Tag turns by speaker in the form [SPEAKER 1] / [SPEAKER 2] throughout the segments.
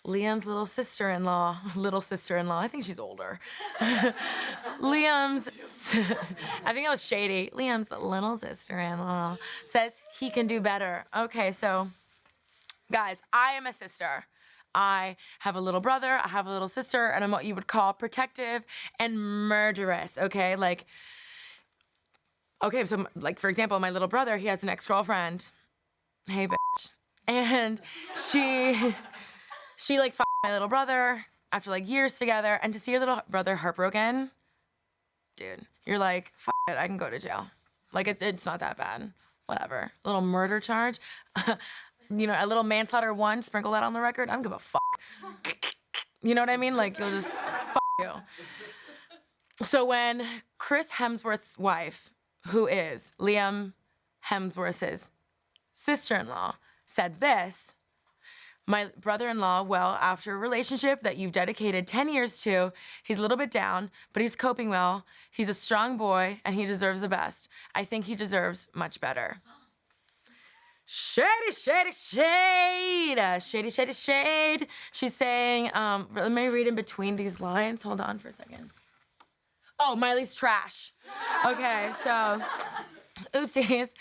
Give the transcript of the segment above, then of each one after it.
[SPEAKER 1] Liam's little sister-in-law, I think she's older. I think that was shady. Liam's little sister-in-law says he can do better. Okay, so guys, I am a sister. I have a little brother, I have a little sister, and I'm what you would call protective and murderous, okay? So for example, my little brother, he has an ex-girlfriend. Hey, bitch. And she like fucked my little brother after like years together, and to see your little brother heartbroken, dude, you're like, fuck it, I can go to jail. Like it's not that bad. Whatever. A little murder charge. You know, a little manslaughter 1, sprinkle that on the record. I don't give a fuck. You know what I mean? Like, you'll just fuck you. So when Chris Hemsworth's wife, who is Liam Hemsworth's sister-in-law, said this, my brother-in-law, well, after a relationship that you've dedicated 10 years to, he's a little bit down, but he's coping well. He's a strong boy, and he deserves the best. I think he deserves much better. Shady, shady, shade. Shady, shady, shade. She's saying, let me read in between these lines. Hold on for a second. Oh, Miley's trash. Okay, so, oopsies.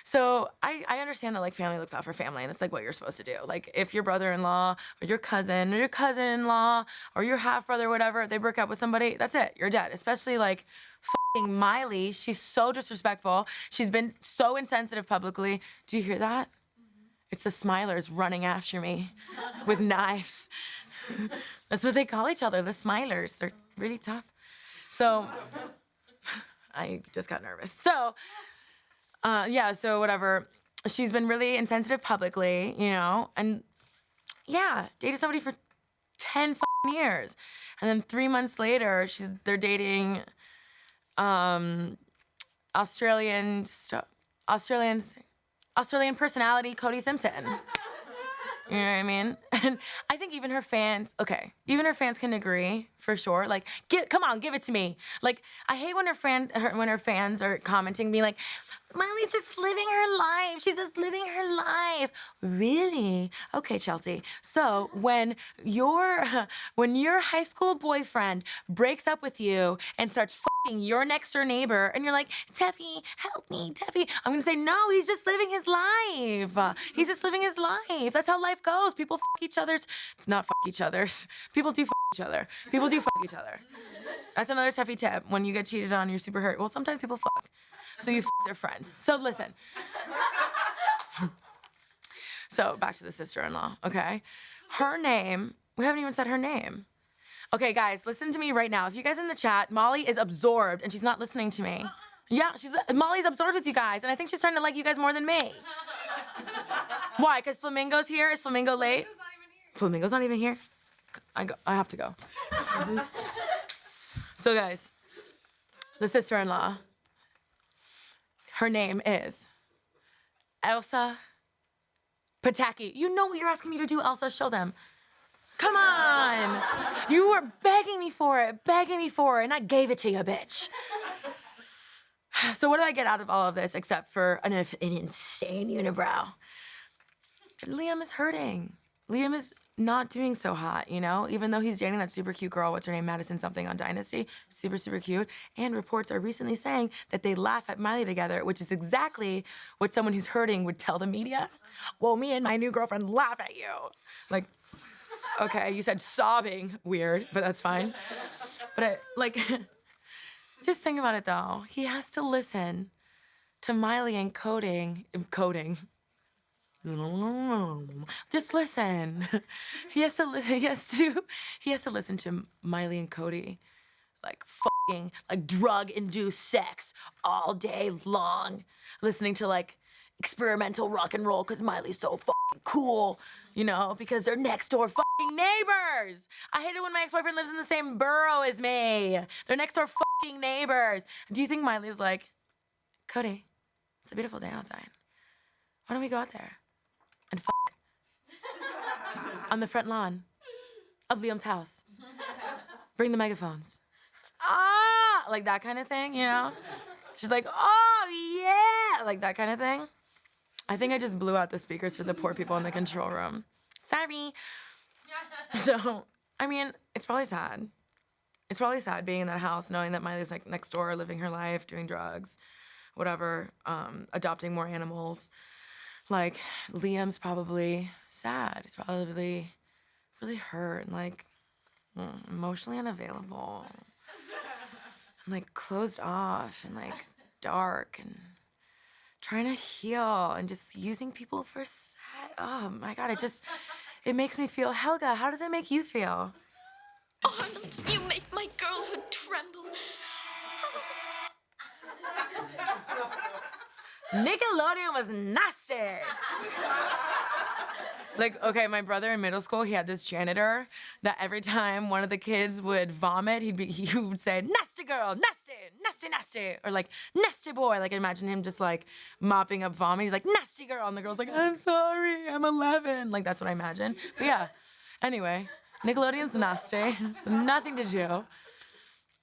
[SPEAKER 1] So I understand that like family looks out for family, and it's like what you're supposed to do. Like if your brother-in-law or your cousin-in-law or your half-brother or whatever, they break up with somebody, that's it, you're dead. Especially like fucking Miley, she's so disrespectful. She's been so insensitive publicly. Do you hear that? Mm-hmm. It's the Smilers running after me with knives. That's what they call each other, the Smilers. They're really tough. So I just got nervous. So so whatever. She's been really insensitive publicly, you know, and yeah, dated somebody for 10 years. And then 3 months later, they're dating Australian personality Cody Simpson. You know what I mean? And I think even her fans can agree for sure. Like, come on, give it to me. Like, I hate when her fans are commenting, being like, Miley's just living her life. She's just living her life. Really? Okay, Chelsea. So when your high school boyfriend breaks up with you and starts fucking your next door neighbor, and you're like, Tefi, help me, Tefi. I'm gonna say, no, he's just living his life. He's just living his life. That's how life goes. People fuck each other's, not fuck each other's. People do fuck each other. People do fuck each other. That's another Tefi tip. When you get cheated on, you're super hurt. Well, sometimes people fuck. So you fuck their friends. So listen. So back to the sister-in-law, okay? Her name, we haven't even said her name. Okay, guys, listen to me right now. If you guys are in the chat, Molly is absorbed and she's not listening to me. Yeah, Molly's absorbed with you guys, and I think she's starting to like you guys more than me. Why? Because Flamingo's here? Is Flamingo late? Flamingo's not even here? I have to go. So guys, the sister-in-law, her name is Elsa Pataki. You know what you're asking me to do, Elsa. Show them. Come on. You were begging me for it, and I gave it to you, bitch. So what do I get out of all of this except for an insane unibrow? Liam is hurting. Liam is not doing so hot, you know? Even though he's dating that super cute girl, what's her name, Madison something on Dynasty, super, super cute. And reports are recently saying that they laugh at Miley together, which is exactly what someone who's hurting would tell the media. Well, me and my new girlfriend laugh at you. Like, okay, you said sobbing, weird, but that's fine. But just think about it though. He has to listen to Miley and coding. Just listen. He has to listen to Miley and Cody, like fucking like drug-induced sex all day long, listening to like experimental rock and roll because Miley's so fucking cool, you know, because they're next door fucking neighbors. I hate it when my ex-boyfriend lives in the same borough as me. They're next door fucking neighbors. Do you think Miley's like, Cody, it's a beautiful day outside. Why don't we go out there and fuck on the front lawn of Liam's house? Bring the megaphones. Like that kind of thing, you know? She's like, oh yeah, like that kind of thing. I think I just blew out the speakers for the poor people in the control room. Sorry. So, I mean, it's probably sad. It's probably sad being in that house, knowing that Miley's like next door, living her life, doing drugs, whatever, adopting more animals. Like, Liam's probably sad. He's probably really hurt and like emotionally unavailable. And like closed off and like dark and trying to heal and just using people for sex. Oh my God, it makes me feel, Helga, how does it make you feel?
[SPEAKER 2] Arnold, you make my girlhood tremble.
[SPEAKER 1] Nickelodeon was nasty. Like, okay, my brother in middle school, he had this janitor that every time one of the kids would vomit, he would say, nasty girl, nasty, nasty, nasty. Or like, nasty boy. Like, imagine him just like mopping up vomit. He's like, nasty girl. And the girl's like, I'm sorry, I'm 11. Like, that's what I imagine. But yeah, anyway, Nickelodeon's nasty. Nothing to do.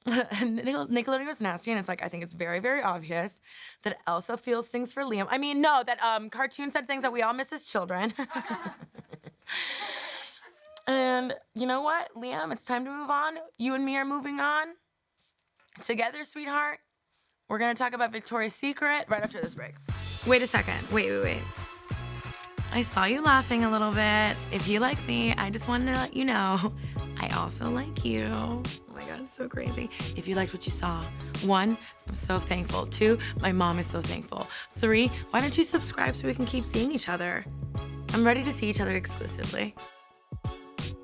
[SPEAKER 1] Nickelodeon was nasty, and it's like, I think it's very, very obvious that Elsa feels things for Liam. I mean, no, that cartoon said things that we all miss as children. And you know what, Liam, it's time to move on. You and me are moving on together, sweetheart. We're gonna talk about Victoria's Secret right after this break. Wait a second, wait. I saw you laughing a little bit. If you like me, I just wanted to let you know, I also like you. Oh my God, it's so crazy. If you liked what you saw, 1, I'm so thankful. 2, my mom is so thankful. 3, why don't you subscribe so we can keep seeing each other? I'm ready to see each other exclusively.